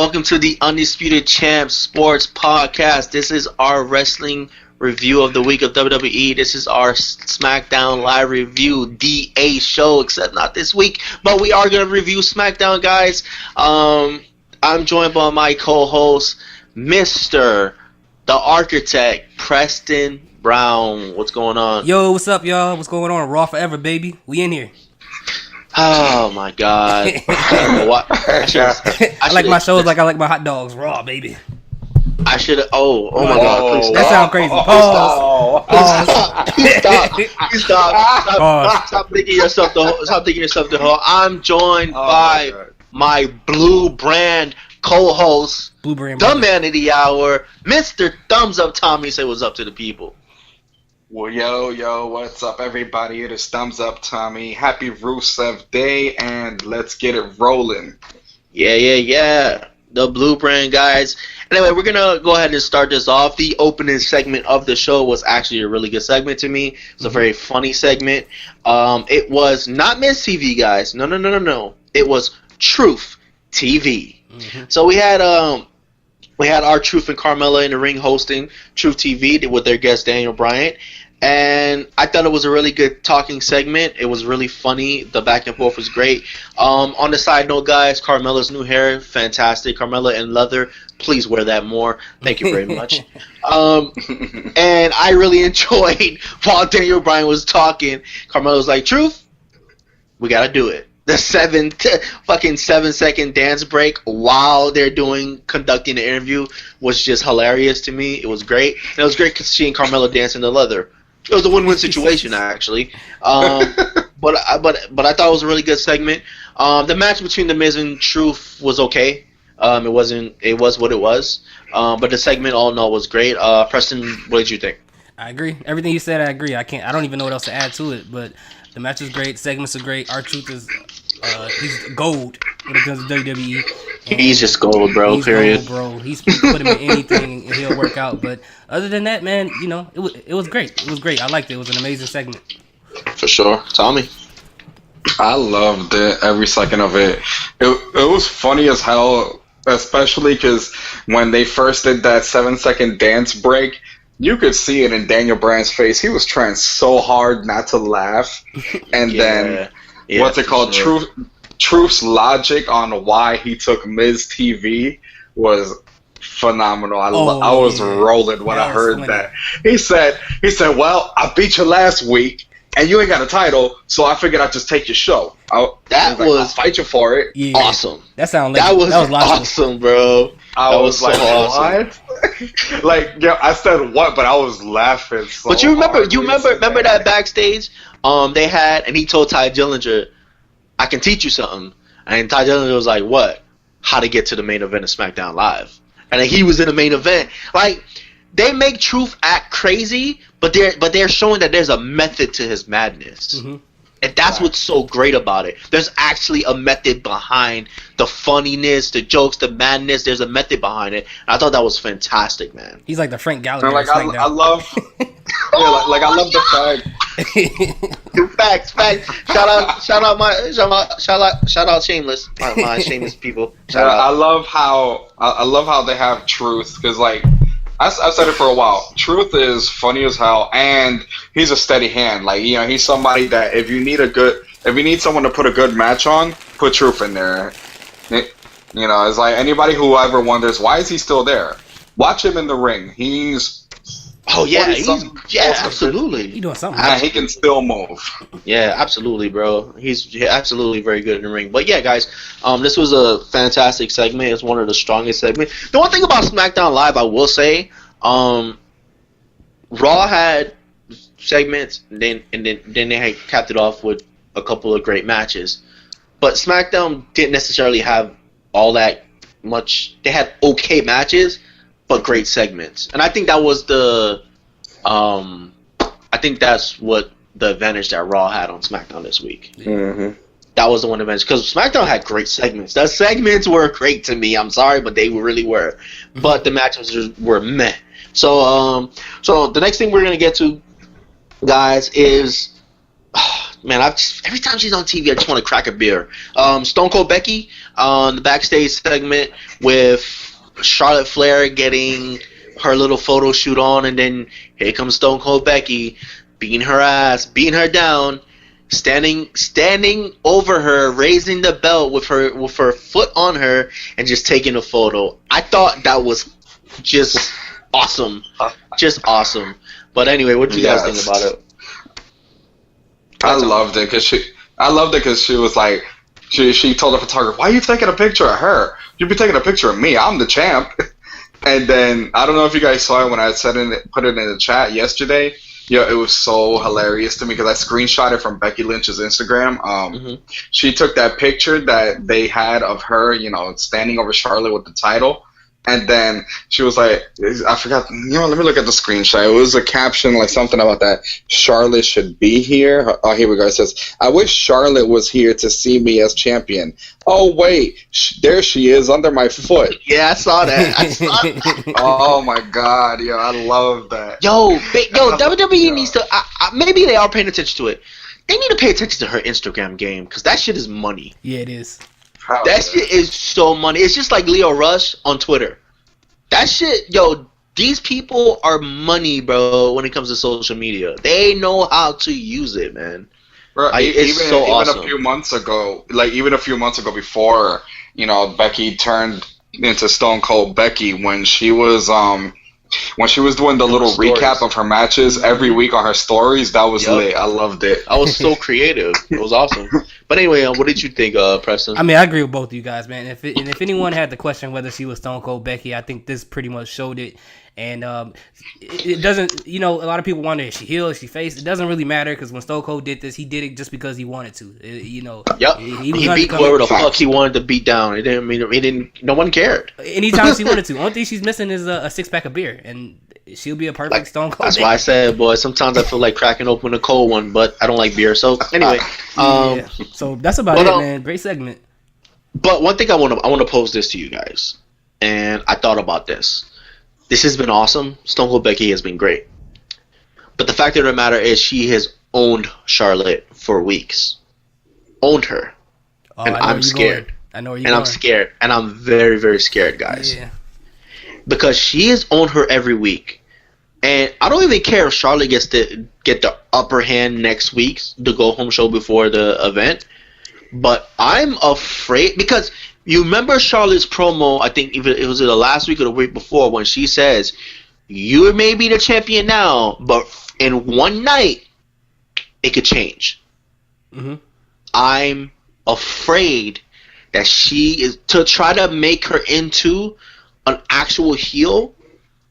welcome to the Undisputed Champs Sports Podcast. This is our wrestling review of the week of WWE. This is our SmackDown Live review, DA show, except not this week, but we are going to review SmackDown, guys. I'm joined by my co-host, Mr. The Architect, Preston Brown. What's going on? Yo, what's up, y'all? What's going on? Raw forever, baby. We in here. Oh my God! I like my shows like I like my hot dogs, raw, baby. I should have. Oh my God! Please, that sounds crazy. Please stop! Stop thinking yourself the whole. I'm joined by my Blue Brand co-host, the man of the hour, Mr. Thumbs Up Tommy. Say what's up to the people. Well, yo, what's up, everybody? It is Thumbs Up Tommy. Happy Rusev Day, and let's get it rolling. Yeah. The Blue Brand guys. Anyway, we're going to go ahead and start this off. The opening segment of the show was actually a really good segment to me. It's a very funny segment. It was not Miz TV, guys. No. It was Truth TV. Mm-hmm. So we had our Truth and Carmella in the ring hosting Truth TV with their guest Daniel Bryan. And I thought it was a really good talking segment. It was really funny. The back and forth was great. On the side note, guys, Carmella's new hair, fantastic. Carmella in leather, please wear that more. Thank you very much. And I really enjoyed while Daniel Bryan was talking. Carmella was like, Truth, we got to do it. The 7-second dance break while they're conducting the interview was just hilarious to me. It was great. And it was great seeing Carmella dance in the leather. It was a win-win situation, actually. But I thought it was a really good segment. The match between The Miz and Truth was okay. It was what it was. But the segment all in all was great. Preston, what did you think? I agree. Everything you said, I agree. I don't even know what else to add to it. But the match is great. Segments are great. R-Truth is he's gold when it comes to WWE. He's just gold, bro. He's period. Gold, bro. He's put him in anything and he'll work out. But other than that, man, it was great. It was great. I liked it. It was an amazing segment. For sure, Tommy. I loved it, every second of it. It was funny as hell, especially because when they first did that 7-second dance break, you could see it in Daniel Bryan's face. He was trying so hard not to laugh, and then what's it called? Sure. Truth's logic on why he took Miz TV was phenomenal. I was rolling when I heard that. He said, "Well, I beat you last week, and you ain't got a title, so I figured I'd just take your show." I'll fight you for it. Yeah. Awesome. That sounded that was awesome, bro. I was like, awesome. What? Like, yeah, I said what, but I was laughing. So but you remember that backstage? They had, and he told Ty Dillinger, "I can teach you something." And Ty Dillinger was like, "What? How to get to the main event of SmackDown Live?" And he was in the main event. Like, they make Truth act crazy, but they're showing that there's a method to his madness. Mm-hmm. And that's what's so great about it. There's actually a method behind the funniness, the jokes, the madness. There's a method behind it. And I thought that was fantastic, man. He's like the Frank Gallagher. Like I love, I love the fact. Facts. Shout out Shameless. My Shameless people. I love how they have Truth, because like I've said it for a while. Truth is funny as hell, and he's a steady hand. Like, he's somebody that if you need someone to put a good match on, put Truth in there. It's like anybody who ever wonders why is he still there. Watch him in the ring. He's absolutely. He's doing something. And he can still move. Yeah, absolutely, bro. He's absolutely very good in the ring. But yeah, guys, this was a fantastic segment. It's one of the strongest segments. The one thing about SmackDown Live, I will say, Raw had segments, and then they had capped it off with a couple of great matches. But SmackDown didn't necessarily have all that much. They had okay matches, but great segments. And I think that was that's what the advantage that Raw had on SmackDown this week. Mm-hmm. That was the one advantage, because SmackDown had great segments. The segments were great to me. I'm sorry, but they really were. But the matches were meh. So the next thing we're gonna get to, guys, is man, every time she's on TV, I just want to crack a beer. Stone Cold Becky on the backstage segment with Charlotte Flair getting her little photo shoot on, and then here comes Stone Cold Becky beating her ass, beating her down, standing over her, raising the belt with her foot on her, and just taking a photo. I thought that was just awesome, just awesome. But anyway, what do you guys think about it? I loved it because she was like, she told the photographer, "Why are you taking a picture of her? You'd be taking a picture of me. I'm the champ." And then I don't know if you guys saw it when I put it in the chat yesterday. It was so hilarious to me because I screenshot it from Becky Lynch's Instagram. She took that picture that they had of her, standing over Charlotte with the title. And then she was like, I forgot, let me look at the screenshot. It was a caption, like something about that. Charlotte should be here. Oh, here we go. It says, "I wish Charlotte was here to see me as champion. Oh, wait, there she is under my foot." Yeah, I saw that. Oh, my God. Yo, I love that. Yo, WWE needs to, maybe they are paying attention to it. They need to pay attention to her Instagram game because that shit is money. Yeah, it is. That shit is so money. It's just like Leo Rush on Twitter. That shit, these people are money, bro, when it comes to social media. They know how to use it, man. Bro, it's so awesome. Even a few months ago before, Becky turned into Stone Cold Becky, when she was doing the little recap of her matches every week on her stories, that was lit. I loved it. I was so creative. It was awesome. But anyway, what did you think, Preston? I mean, I agree with both of you guys, man. If anyone had the question whether she was Stone Cold Becky, I think this pretty much showed it. And it doesn't, a lot of people wonder, is she heel, is she face? It doesn't really matter because when Stone Cold did this, he did it just because he wanted to. Yep. He beat whoever the fuck he wanted to beat down. It didn't. No one cared. Anytime she wanted to. Only thing she's missing is a 6-pack of beer, and she'll be a perfect Stone Cold. That's why I said, boy, sometimes I feel like cracking open a cold one, but I don't like beer. So anyway, so that's about it, man. Great segment. But one thing I want to pose this to you guys, and I thought about this. This has been awesome. Stone Cold Becky has been great. But the fact of the matter is she has owned Charlotte for weeks. Owned her. And I'm scared. I know where you're going. I'm scared. And I'm very, very scared, guys. Yeah. Because she has owned her every week. And I don't even care if Charlotte gets to get the upper hand next week, the go-home show before the event. But I'm afraid, because you remember Charlotte's promo, I think it was the last week or the week before, when she says, "You may be the champion now, but in one night, it could change." Mm-hmm. I'm afraid that she is, to try to make her into an actual heel,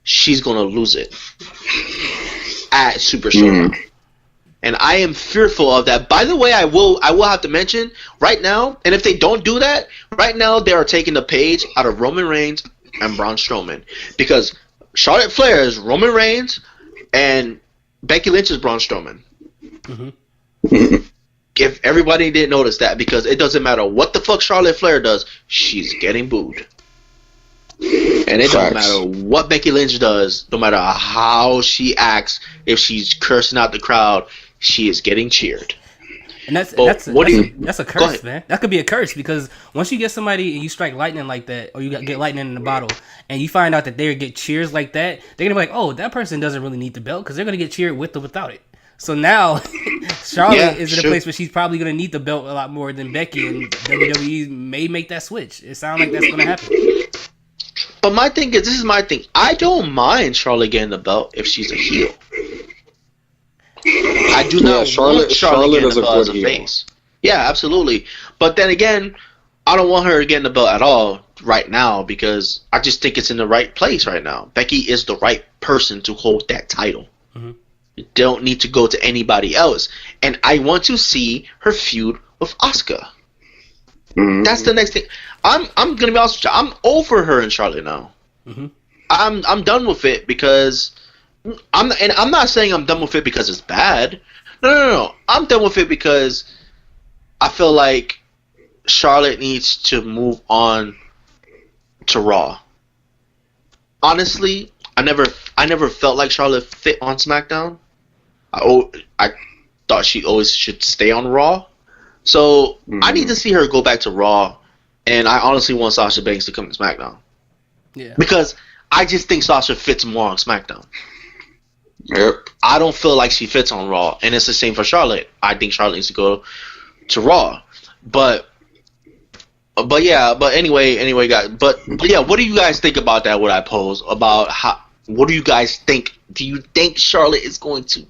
she's going to lose it at Super Showdown. And I am fearful of that. By the way, I will have to mention right now, and if they don't do that, right now they are taking the page out of Roman Reigns and Braun Strowman. Because Charlotte Flair is Roman Reigns and Becky Lynch is Braun Strowman. Mm-hmm. If everybody didn't notice that, because it doesn't matter what the fuck Charlotte Flair does, she's getting booed. And it don't matter what Becky Lynch does, no matter how she acts, if she's cursing out the crowd, she is getting cheered. And that's a curse, man. That could be a curse, because once you get somebody and you strike lightning like that, or you get lightning in the bottle, and you find out that they get cheers like that, they're gonna be like, "Oh, that person doesn't really need the belt," because they're gonna get cheered with or without it. So now Charlotte is in a place where she's probably gonna need the belt a lot more than Becky, and WWE may make that switch. It sounds like that's gonna happen. But my thing is, this is my thing. I don't mind Charlotte getting the belt if she's a heel. I do not want Charlotte getting the belt as a face. Yeah, absolutely. But then again, I don't want her getting the belt at all right now, because I just think it's in the right place right now. Becky is the right person to hold that title. Mm-hmm. You don't need to go to anybody else. And I want to see her feud with Asuka. Mm-hmm. That's the next thing. I'm gonna be honest with you. I'm over her in Charlotte now. Mm-hmm. I'm done with it, because I'm not saying I'm done with it because it's bad. No. I'm done with it because I feel like Charlotte needs to move on to Raw. Honestly, I never felt like Charlotte fit on SmackDown. thought she always should stay on Raw. So I need to see her go back to Raw, and I honestly want Sasha Banks to come to SmackDown. Yeah. Because I just think Sasha fits more on SmackDown. Yep. I don't feel like she fits on Raw, and it's the same for Charlotte. I think Charlotte needs to go to Raw, but anyway, guys. But yeah, what do you guys think about that? What I posed about how? What do you guys think? Do you think Charlotte is going to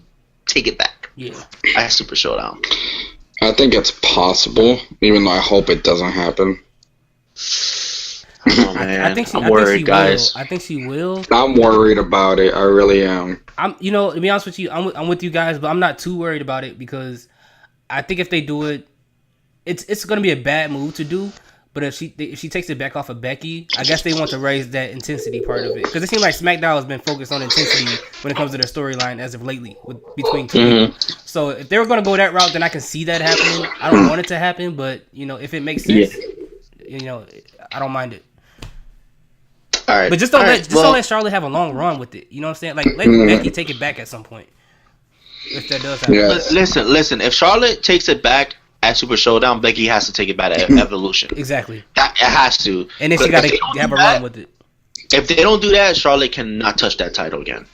take it back? Yeah. At Super Showdown. I think it's possible, even though I hope it doesn't happen. Oh man, I'm worried, guys. I think she will. I'm worried about it. I really am. To be honest with you, I'm with you guys, but I'm not too worried about it because I think if they do it, it's going to be a bad move to do. But if she takes it back off of Becky, I guess they want to raise that intensity part of it because it seems like SmackDown has been focused on intensity when it comes to their storyline as of lately between two people. So if they were going to go that route, then I can see that happening. I don't want it to happen, but if it makes sense, I don't mind it. All right, but don't let Charlotte have a long run with it. You know what I'm saying? Like let Becky take it back at some point if that does happen. Yeah. Listen. If Charlotte takes it back at Super Showdown, Becky has to take it back at Evolution. Exactly. It has to. And then she got to have a run with it. If they don't do that, Charlotte cannot touch that title again.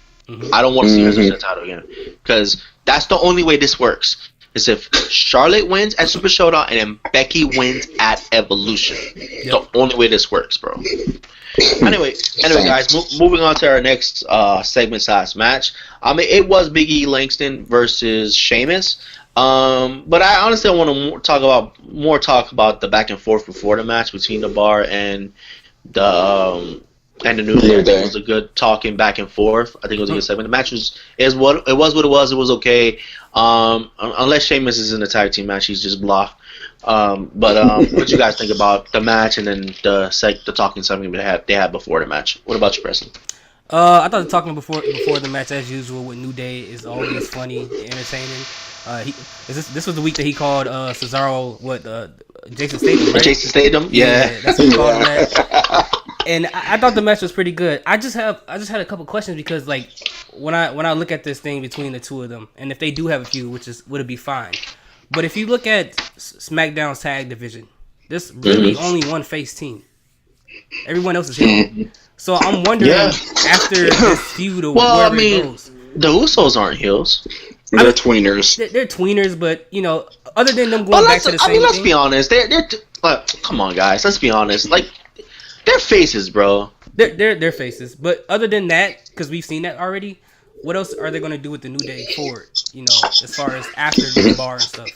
I don't want to see her touch that title again because that's the only way this works. Is if Charlotte wins at Super Showdown and then Becky wins at Evolution. Yep. The only way this works, bro. Anyway, guys, moving on to our next segment/match. It was Big E Langston versus Sheamus. But I honestly want to talk about the back and forth before the match between the Bar and the New Day. I think it was a good talking back and forth. I think it was a good segment. The match was what it was. It was okay. Unless Sheamus is in the tag team match, he's just blah. But what did you guys think about the match and then the talking segment they had before the match? What about you, Preston? I thought the talking before the match, as usual, with New Day is always funny, entertaining. This was the week that he called Cesaro Jason Statham, right? Jason Statham, yeah. That's what he called him that. And I thought the match was pretty good. I just had a couple questions because like when I look at this thing between the two of them, and if they do have a feud, would it be fine? But if you look at SmackDown's tag division, there's really only one face team. Everyone else is heel. So I'm wondering after this feud or wherever it goes. The Usos aren't heels. They're tweeners. They're tweeners, but other than them going back to the same let's thing, be honest. Come on, guys. Let's be honest. Like they're faces, bro. They're faces. But other than that, because we've seen that already, what else are they going to do with the New Day forward? As far as after the Bar and stuff.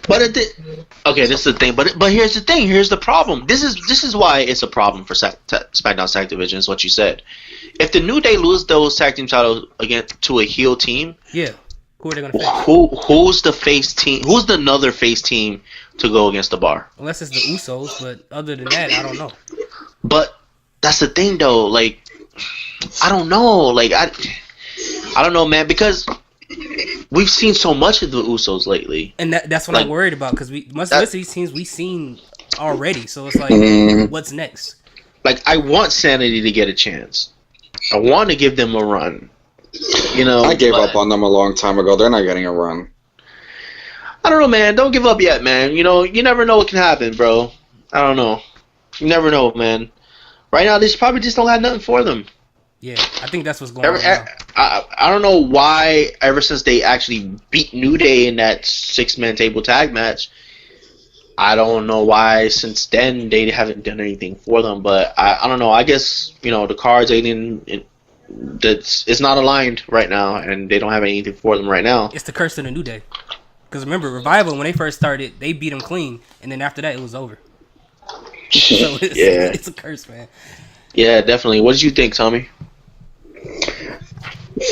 But this is the thing. But here's the thing. Here's the problem. This is why it's a problem for SmackDown's tag division. Is what you said. If the New Day lose those tag team titles again to a heel team, who are they going to face? Who's the face team? Who's the another face team to go against the Bar? Unless it's the Usos, but other than that, I don't know. But that's the thing, though. Like, I don't know. Like, I don't know, man, because we've seen so much of the Usos lately, and that's what I'm worried about because most of these teams we've seen already. So it's like, what's next? Like, I want Sanity to get a chance. I want to give them a run. I gave up on them a long time ago. They're not getting a run. I don't know, man. Don't give up yet, man. You never know what can happen, bro. I don't know. You never know, man. Right now, they probably just don't have nothing for them. Yeah, I think that's what's going on now. I don't know why, ever since they actually beat New Day in that 6-man table tag match, I don't know why since then they haven't done anything for them. But I don't know. I guess, the cards it's not aligned right now, and they don't have anything for them right now. It's the curse of the New Day. Because remember, Revival, when they first started, they beat them clean, and then after that, it was over. So it's a curse, man. Yeah, definitely. What did you think, Tommy?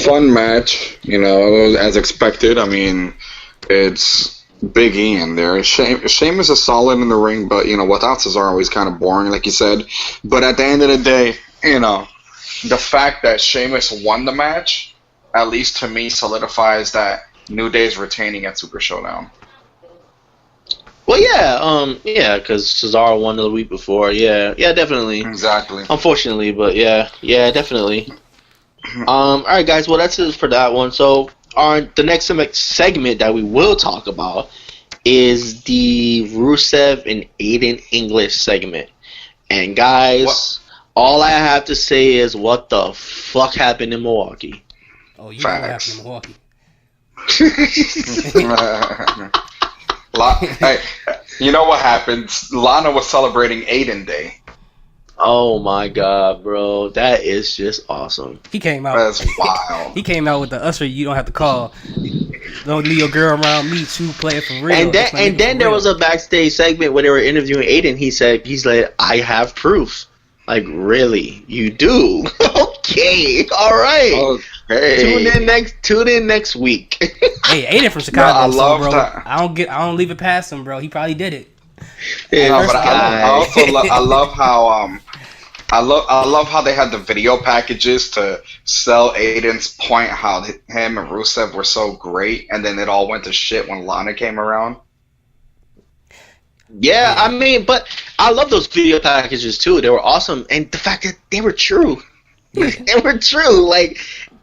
Fun match, as expected. I mean, it's Big E in there. Sheamus is solid in the ring, but, without Cesaro, he's kind of boring, like you said. But at the end of the day, the fact that Sheamus won the match, at least to me, solidifies that New Day's retaining at Super Showdown. Well, yeah, because Cesaro won the week before. Yeah, definitely. Exactly. Unfortunately, but yeah, definitely. All right, guys. Well, that's it for that one. So the next segment that we will talk about is the Rusev and Aiden English segment. And guys, all I have to say is, what the fuck happened in Milwaukee? Oh, you know what happened in Milwaukee. Hey, you know what happened? Lana was celebrating Aiden Day. Oh my god, bro, that is just awesome. He came out. That's wild. He came out with the usher. You don't have to call. Don't leave your girl around me. You play it for real. And then there was a backstage segment where they were interviewing Aiden. He's like, I have proof. Like, really? You do? Okay, all right. Okay. Tune in next week. Hey, Aiden from Chicago, No, bro. that. I don't leave it past him, bro. He probably did it. Yeah, no, but I love how I love how they had the video packages to sell Aiden's point, how him and Rusev were so great, and then it all went to shit when Lana came around. Yeah, I mean, but I love those video packages too. They were awesome, and the fact that they were true. They were true. Like,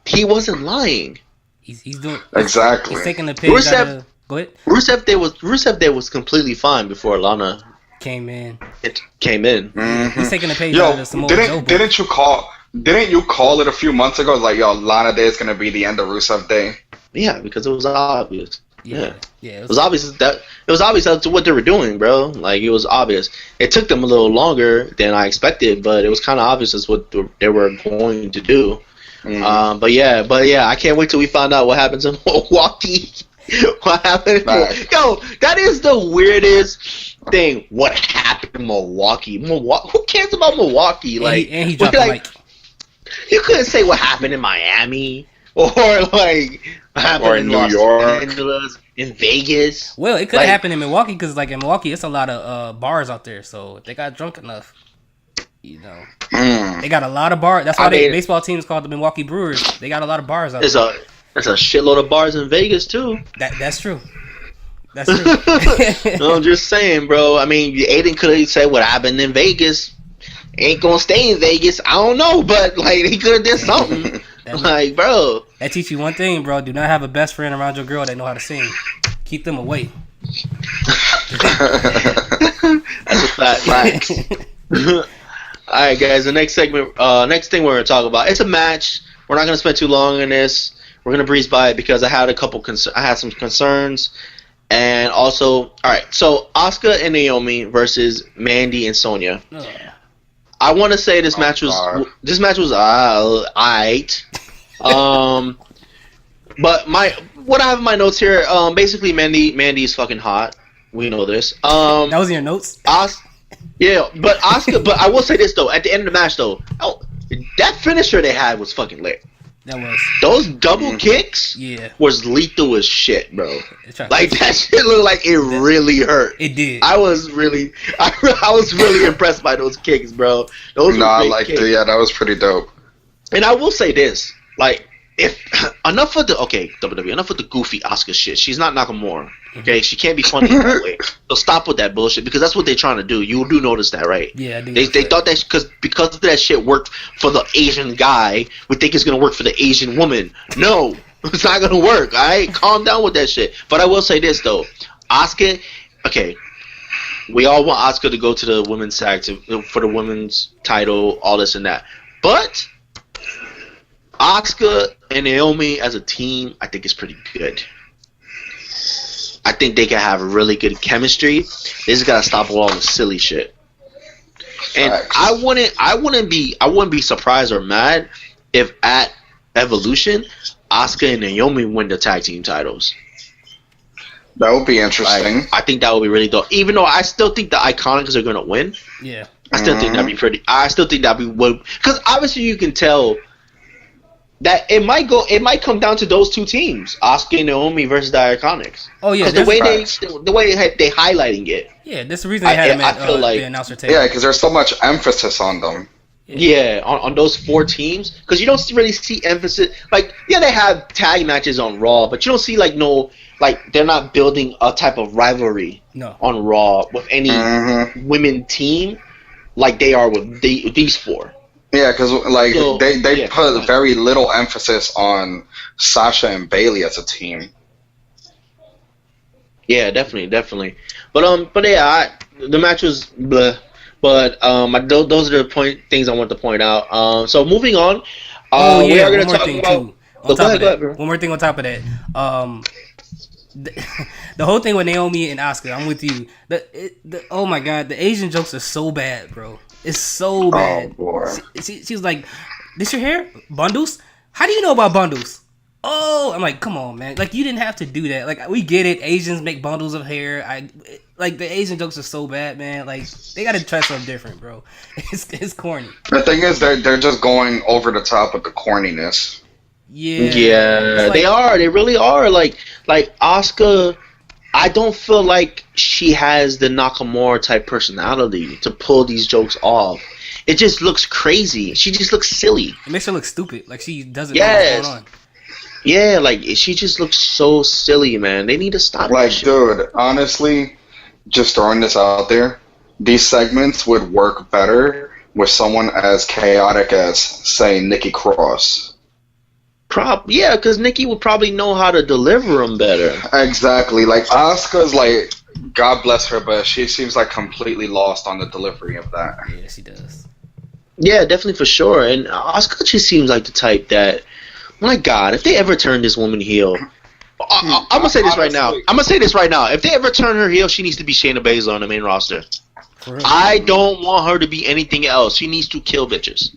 he wasn't lying. He's doing Exactly. He's taking the page out of. Go ahead. Rusev Day was completely fine before Lana came in. Mm-hmm. He's taking the page out of Samoa Joe. Didn't you call it a few months ago? Like, yo, Lana Day is gonna be the end of Rusev Day. Yeah, because it was obvious. Yeah. It was obvious that's what they were doing, bro. Like, it was obvious. It took them a little longer than I expected, but it was kind of obvious that's what they were going to do. Mm-hmm. But yeah, I can't wait till we find out what happens in Milwaukee. What happened? Yo, that is the weirdest thing. What happened in Milwaukee? Who cares about Milwaukee? Like, and he dropped the mic. You couldn't say what happened in Miami or like what happened in New Los York, Angeles, in Vegas. Well, it could have happened in Milwaukee because, like, in Milwaukee, it's a lot of bars out there. So if they got drunk enough, you know, they got a lot of bars. That's why baseball teams called the Milwaukee Brewers. They got a lot of bars out there. There's a shitload of bars in Vegas too. That's true. That's true. No, I'm just saying, bro. I mean, Aiden could have said what happened in Vegas. Ain't gonna stay in Vegas. I don't know, but like, he could have did something. Like, bro. That teach you one thing, bro. Do not have a best friend around your girl that know how to sing. Keep them away. That's a fact. All right, guys. The next segment, next thing we're gonna talk about. It's a match. We're not gonna spend too long on this. We're gonna breeze by it because I had I had some concerns, and also, all right. So Asuka and Naomi versus Mandy and Sonya. I want to say this match was alright. But what I have in my notes here, basically Mandy is fucking hot. We know this. That was in your notes. Yeah, but Asuka. But I will say this though. At the end of the match though, that finisher they had was fucking lit. That was. Those double kicks was lethal as shit, bro. Like, that shit looked like it really hurt. It did. I was really impressed by those kicks, bro. I liked it. Yeah, that was pretty dope. And I will say this, like, if enough with the goofy Asuka shit. She's not Nakamura. Okay, she can't be funny that way. So stop with that bullshit, because that's what they're trying to do. You do notice that, right? Yeah, I do. They thought that because that shit worked for the Asian guy, we think it's gonna work for the Asian woman. No, it's not gonna work. All right, calm down with that shit. But I will say this though, Asuka. Okay, we all want Asuka to go to the women's tag for the women's title, all this and that. But Asuka and Naomi as a team, I think is pretty good. I think they can have really good chemistry. They just gotta stop all the silly shit. And I wouldn't be surprised or mad if at Evolution, Asuka and Naomi win the tag team titles. That would be interesting. I think that would be really dope. Even though I still think the Iconics are gonna win. Yeah. I still think that'd be pretty. I still think that'd be because obviously you can tell that it might come down to those two teams, Asuka and Naomi versus the Iconics. Oh yeah, the way they highlighting it. Yeah, that's the reason they had him at the announcer table. Yeah, because there's so much emphasis on them. Yeah, on those four teams, because you don't really see emphasis. Like, yeah, they have tag matches on Raw, but you don't see they're not building a type of rivalry on Raw with any women team like they are with these four. Yeah, because they put very little emphasis on Sasha and Bayley as a team. Yeah, definitely. But yeah, the match was bleh. But those are the things I want to point out. So moving on. We are going to talk about. One more thing on top of that. The whole thing with Naomi and Asuka, I'm with you. Oh my god, the Asian jokes are so bad, bro. It's so bad. Oh boy. She was like, "This your hair? Bundles? How do you know about bundles?" Oh, I'm like, come on, man. Like, you didn't have to do that. Like, we get it. Asians make bundles of hair. The Asian jokes are so bad, man. Like, they gotta try something different, bro. It's corny. The thing is, they're just going over the top with the corniness. Yeah, they are. They really are. Like Asuka, I don't feel like she has the Nakamura type personality to pull these jokes off. It just looks crazy. She just looks silly. It makes her look stupid. Like she doesn't know what's going on. Yeah, like she just looks so silly, man. They need to stop. Like, dude, honestly, just throwing this out there, these segments would work better with someone as chaotic as, say, Nikki Cross. Yeah, because Nikki would probably know how to deliver them better. Exactly. Like, Asuka's like, God bless her, but she seems like completely lost on the delivery of that. Yeah, she does. Yeah, definitely for sure. And Asuka just seems like the type that, my God, if they ever turn this woman heel, I'm gonna say this right now. If they ever turn her heel, she needs to be Shayna Baszler on the main roster. I don't want her to be anything else. She needs to kill bitches.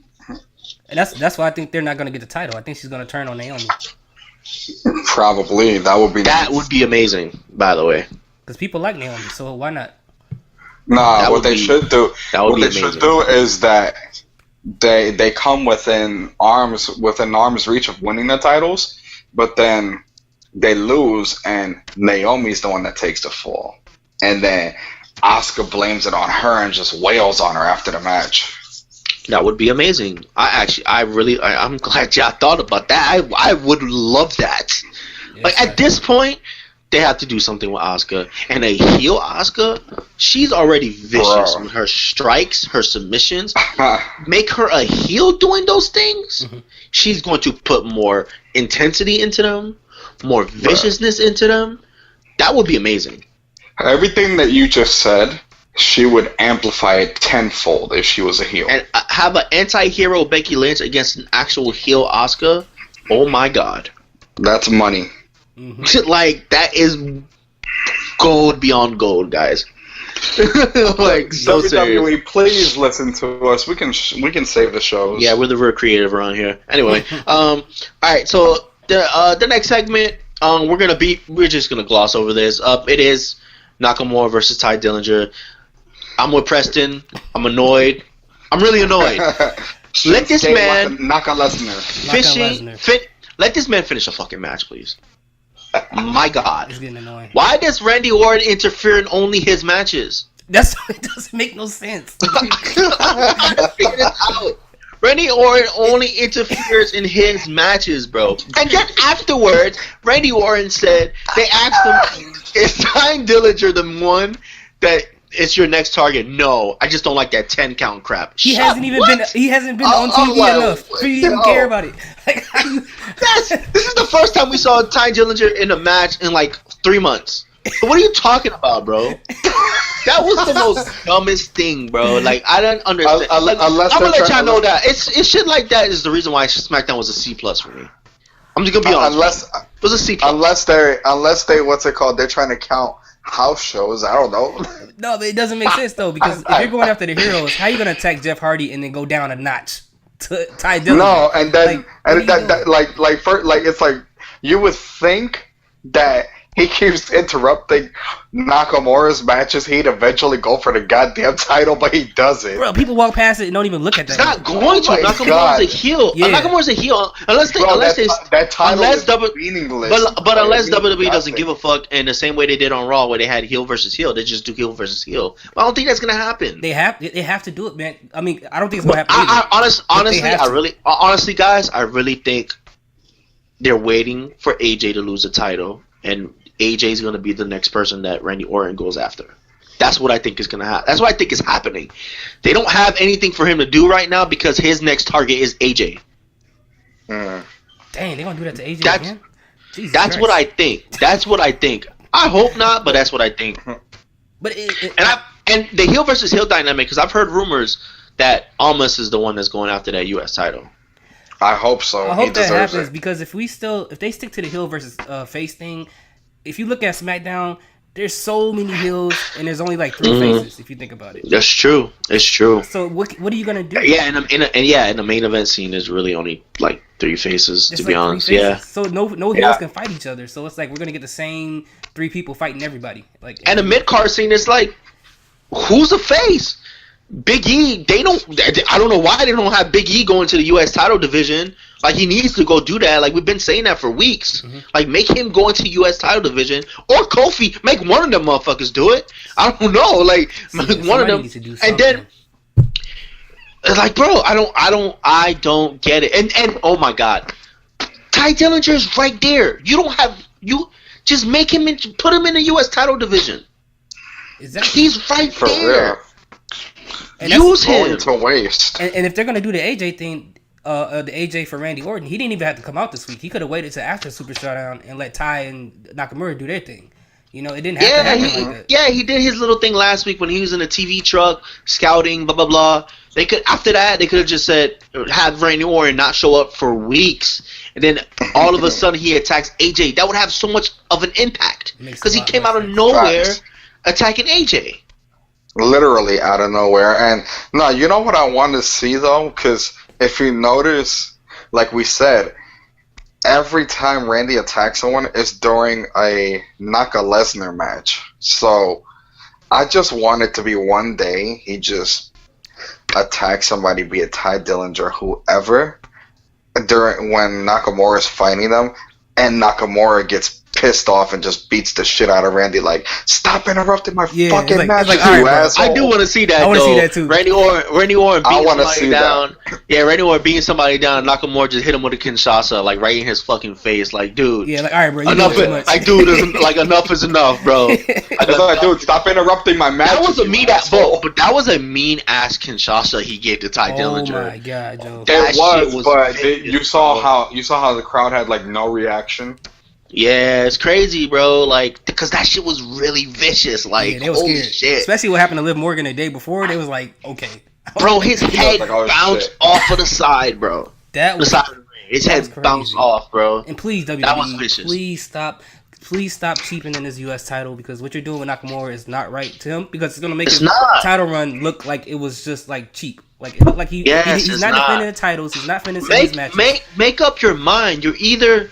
And that's why I think they're not gonna get the title. I think she's gonna turn on Naomi. Probably would be amazing. By the way, because people like Naomi, so why not? Nah, what they should do is that they come within arm's reach of winning the titles, but then they lose, and Naomi's the one that takes the fall, and then Asuka blames it on her and just wails on her after the match. That would be amazing. I'm glad y'all thought about that. I would love that. Yes, like at this point, they have to do something with Asuka. And a heel Asuka, she's already vicious with her strikes, her submissions. Make her a heel doing those things. Mm-hmm. She's going to put more intensity into them, more viciousness into them. That would be amazing. Everything that you just said, she would amplify it tenfold if she was a heel. And have an anti-hero Becky Lynch against an actual heel Asuka. Oh my God. That's money. Mm-hmm. Like, that is gold beyond gold, guys. Like, so serious. WWE, please listen to us. We can save the shows. Yeah, we're the real creative around here. Anyway, all right. So the next segment, we're just gonna gloss over this. It is Nakamura versus Ty Dillinger. I'm with Preston. I'm annoyed. I'm really annoyed. Let this man let this man finish a fucking match, please. My God. It's getting annoying. Why does Randy Orton interfere in only his matches? It doesn't make no sense. I figured it out. Randy Orton only interferes in his matches, bro. And then afterwards, Randy Orton said, they asked him, is Ty Dillinger the one that it's your next target? No, I just don't like that 10 count crap. He hasn't been on TV enough for you to even care about it. Like, this is the first time we saw Ty Dillinger in a match in like 3 months. What are you talking about, bro? That was the most dumbest thing, bro. Like, I don't understand. I'm gonna let y'all know that it's shit like that is the reason why SmackDown was a C+ for me. I'm just gonna be honest. It was a C+. Unless they what's it called? They're trying to count house shows. I don't know. No, but it doesn't make sense though, because if you're going after the heroes, how are you gonna attack Jeff Hardy and then go down a notch to Ty Dillinger? No, and then it's like you would think that he keeps interrupting Nakamura's matches, he'd eventually go for the goddamn title, but he doesn't. Bro, people walk past it and don't even look at that. He's not going to. Nakamura's a heel. Yeah. Nakamura's a heel. Unless WWE doesn't give a fuck in the same way they did on Raw, where they had heel versus heel. They just do heel versus heel. But I don't think that's gonna happen. They have to do it, man. I mean, I don't think it's gonna happen. Honestly, guys, I really think they're waiting for AJ to lose the title, and AJ is going to be the next person that Randy Orton goes after. That's what I think is gonna happen. That's what I think is happening. They don't have anything for him to do right now because his next target is AJ. Dang, they gonna do that to AJ again? That's what I think. That's what I think. I hope not, but that's what I think. But and the heel versus heel dynamic, because I've heard rumors that Almas is the one that's going after that U.S. title. I hope so. I hope that happens because if they stick to the heel versus face thing, if you look at SmackDown, there's so many heels and there's only like 3 faces if you think about it. That's true. It's true. So what are you gonna do? Yeah, in the main event scene, there's really only like 3 faces to be honest. Yeah. So no heels can fight each other. So it's like we're gonna get the same 3 people fighting everybody. Like, and the mid card scene is like, who's a face? Big E, I don't know why they don't have Big E going to the U.S. title division. Like, he needs to go do that. Like, we've been saying that for weeks. Like, make him go into U.S. title division. Or Kofi, make one of them motherfuckers do it. I don't know. Like, make one of them. And then, like, bro, I don't get it. And oh my God. Ty Dillinger is right there. You just make him put him in the U.S. title division. He's right for there. Real. And use him to waste. And if they're gonna do the AJ thing, the AJ for Randy Orton, he didn't even have to come out this week. He could have waited till after Super Showdown and let Ty and Nakamura do their thing. You know, it didn't have to happen like that. Yeah, he did his little thing last week when he was in a TV truck scouting, blah blah blah. They could have just said have Randy Orton not show up for weeks, and then all of a sudden he attacks AJ. That would have so much of an impact because he came out of nowhere attacking AJ. Literally out of nowhere. And no, you know what I want to see though? Because if you notice, like we said, every time Randy attacks someone is during a Naka Lesnar match. So I just want it to be one day he just attacks somebody, be it Ty Dillinger, whoever, during when Nakamura is fighting them, and Nakamura gets pissed off and just beats the shit out of Randy, like, stop interrupting my fucking match, you asshole. I do want to see that. I want to see that too. Randy Orton beating somebody down. Yeah, Randy Orton beating somebody down, and Nakamura just hit him with a Kinshasa, like right in his fucking face, like, dude. Yeah, like, all right, bro. Enough is enough, bro. Dude, stop interrupting my match. That was that was a mean ass Kinshasa he gave to Ty Dillinger. Oh my God, Joe. It was, but you saw how the crowd had like no reaction. Yeah, it's crazy, bro. Like, because that shit was really vicious. Like, they was holy scared. shit. Especially what happened to Liv Morgan the day before. They was like, okay. Bro, his head bounced off of the side, bro. His head bounced off, bro. And please, WWE, that was vicious. Please stop cheapening this U.S. title, because what you're doing with Nakamura is not right to him, because it's gonna make his title run look like it was just like cheap. Like, it looked like he's not defending the titles. He's not finishing his matches. Make up your mind. You're either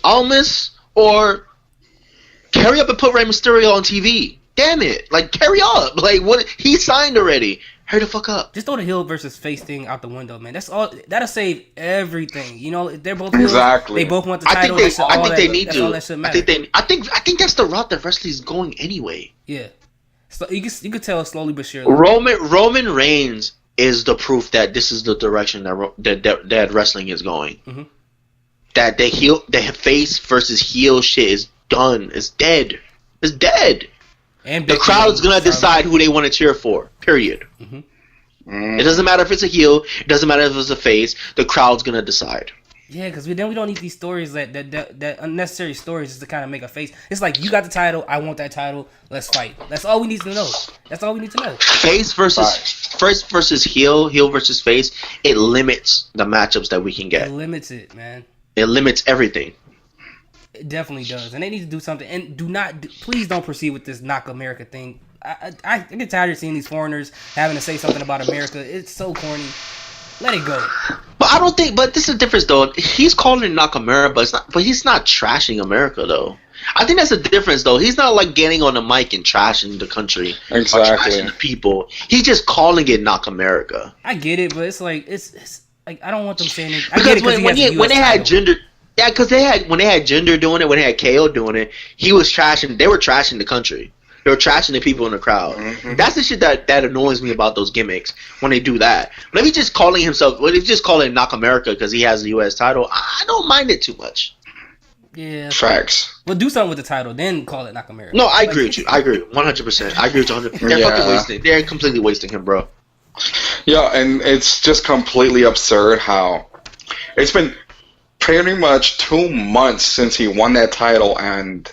Almas or carry up and put Rey Mysterio on TV. Damn it! Like, carry up. Like, what? He signed already. Hurry the fuck up. Just throw the heel versus face thing out the window, man. That's all. That'll save everything. You know, they're both heels. Exactly. They both want the title. I think they need to. I think that's the route that wrestling is going anyway. Yeah. So you could tell slowly but surely. Roman Reigns is the proof that this is the direction that wrestling is going. Mm-hmm. That the face versus heel shit is done. It's dead. It's dead. And the crowd's gonna decide who they want to cheer for. Period. Mm-hmm. It doesn't matter if it's a heel. It doesn't matter if it's a face. The crowd's gonna decide. Yeah, because we don't need these stories that unnecessary stories just to kind of make a face. It's like, you got the title. I want that title. Let's fight. That's all we need to know. That's all we need to know. Face versus heel versus face. It limits the matchups that we can get. It limits it, man. It limits everything. It definitely does, and they need to do something. And please don't proceed with this knock America thing. I get tired of seeing these foreigners having to say something about America. It's so corny. Let it go. But I don't think. But this is the difference, though. He's calling it knock America, but it's not. But he's not trashing America, though. I think that's the difference, though. He's not like getting on the mic and trashing the country, exactly, or trashing the people. He's just calling it knock America. I get it, but it's like it's like, I don't want them saying it. Because when they had gender. Yeah, because when they had Jinder doing it, when they had KO doing it, he was trashing. They were trashing the country. They were trashing the people in the crowd. Mm-hmm. That's the shit that annoys me about those gimmicks when they do that. But if he's just calling himself, if he's just calling Knock America because he has the U.S. title, I don't mind it too much. Yeah. Facts. Well, do something with the title, then call it Nakamura. No, I agree with you. I agree 100%. I agree with you 100%. They're fucking wasting. They're completely wasting him, bro. Yeah, and it's just completely absurd how it's been pretty much 2 months since he won that title, and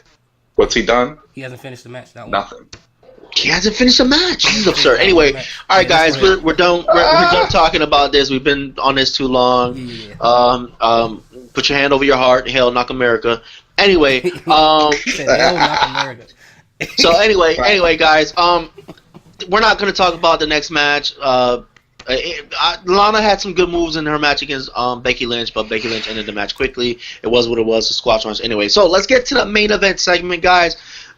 what's he done? He hasn't finished the match. Nothing. He hasn't finished a match. This is absurd. Anyway, all right, guys, we're done. We're done talking about this. We've been on this too long. Yeah. Put your hand over your heart. Hail Knock America. Anyway, He said, "Hail Knock America." So anyway, guys, we're not going to talk about the next match. Lana had some good moves in her match against Becky Lynch, but Becky Lynch ended the match quickly. It was what it was, a squash match. Anyway, so let's get to the main event segment, guys.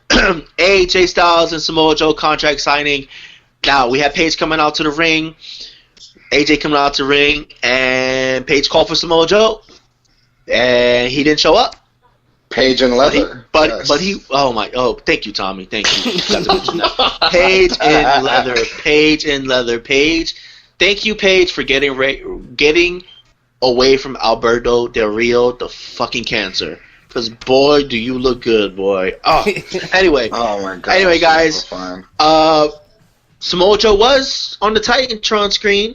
AJ Styles and Samoa Joe contract signing. Now, we have Paige coming out to the ring. AJ coming out to the ring, and Paige called for Samoa Joe, and he didn't show up. Paige in leather. But he thank you, Tommy. Thank you. Paige in leather. Paige in leather. Paige. Thank you, Paige, for getting away from Alberto Del Rio, the fucking cancer. Because, boy, do you look good, boy. Oh, anyway. Oh, my God. Anyway, guys. Samoa Joe was on the Titantron screen,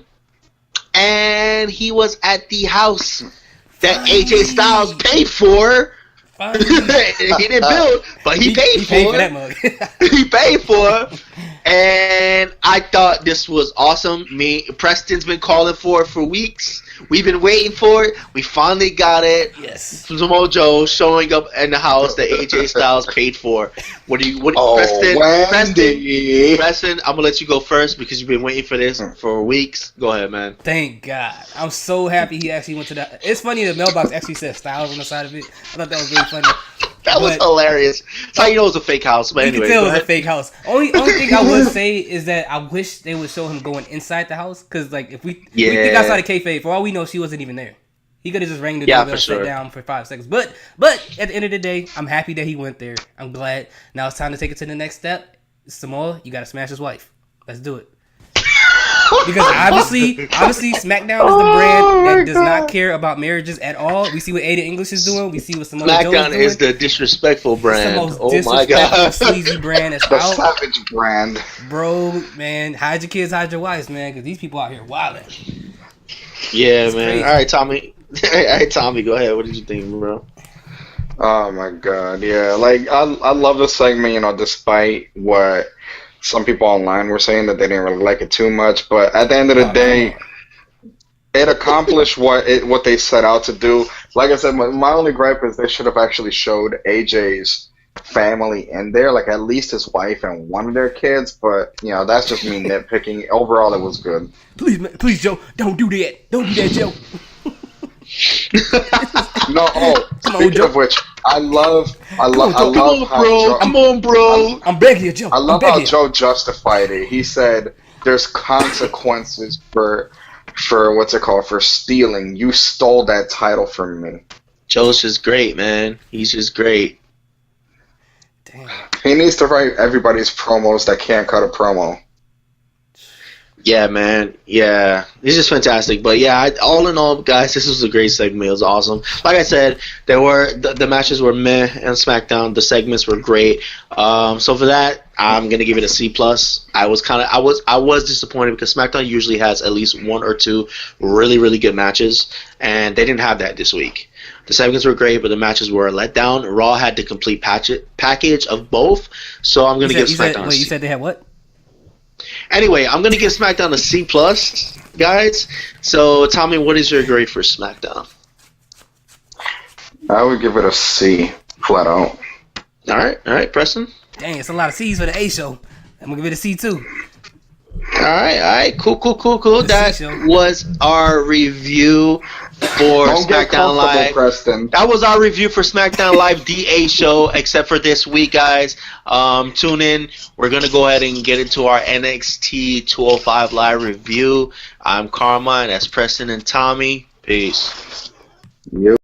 and he was at the house that AJ Styles paid for. He didn't build, but he paid for that mug. He paid for it. And I thought this was awesome. Preston's been calling for it for weeks. We've been waiting for it. We finally got it. Yes. Samoa Joe showing up in the house that AJ Styles paid for. Preston, I'm gonna let you go first because you've been waiting for this for weeks. Go ahead, man. Thank God. I'm so happy he actually went to that. It's funny the mailbox actually said Styles on the side of it. I thought that was really funny. That was hilarious. That's how you know it was a fake house. But anyway, you can tell it was a fake house. Only thing I would say is that I wish they would show him going inside the house. Because, like, if we think outside of kayfabe, for all we know, she wasn't even there. He could have just rang the doorbell and sat down for 5 seconds. But at the end of the day, I'm happy that he went there. I'm glad. Now it's time to take it to the next step. Samoa, you got to smash his wife. Let's do it. Because obviously, SmackDown is the brand that does not care about marriages at all. We see what Aiden English is doing. We see what Samoa Joe is doing. SmackDown is the disrespectful brand. It's the most disrespectful, sleazy brand that's the out. savage brand. Bro, man, hide your kids, hide your wives, man, because these people out here wilding. Yeah, man. Crazy. All right, Tommy, go ahead. What did you think, bro? Oh my God, yeah. Like I love this segment, despite what some people online were saying that they didn't really like it too much, but at the end of the day, it accomplished what they set out to do. Like I said, my only gripe is they should have actually showed AJ's family in there, like at least his wife and one of their kids. But that's just me nitpicking. Overall, it was good. Please, Joe, don't do that. Don't do that, Joe. No, speaking of which, I love Come on, bro. I'm begging you, Joe. I love how Joe justified it. He said there's consequences for for stealing. You stole that title from me. Joe's just great, man. He's just great. Damn. He needs to write everybody's promos that can't cut a promo. Yeah, man. Yeah, it's just fantastic. But yeah, all in all, guys, this was a great segment. It was awesome. Like I said, the matches were meh and SmackDown. The segments were great. So for that, I'm gonna give it a C+. I was disappointed because SmackDown usually has at least 1 or 2 really, really good matches, and they didn't have that this week. The segments were great, but the matches were a letdown. Raw had the complete package of both, so I'm gonna give SmackDown a C. You said they had what? Anyway, I'm going to give SmackDown a C+, guys. So, Tommy, what is your grade for SmackDown? I would give it a C, flat out. All right, Preston? Dang, it's a lot of C's for the A show. I'm going to give it a C, too. All right, cool. That was our review for SmackDown Live. Preston. That was our review for SmackDown Live DA show, except for this week, guys. Tune in. We're going to go ahead and get into our NXT 205 Live review. I'm Carmine. That's Preston and Tommy. Peace. Yep.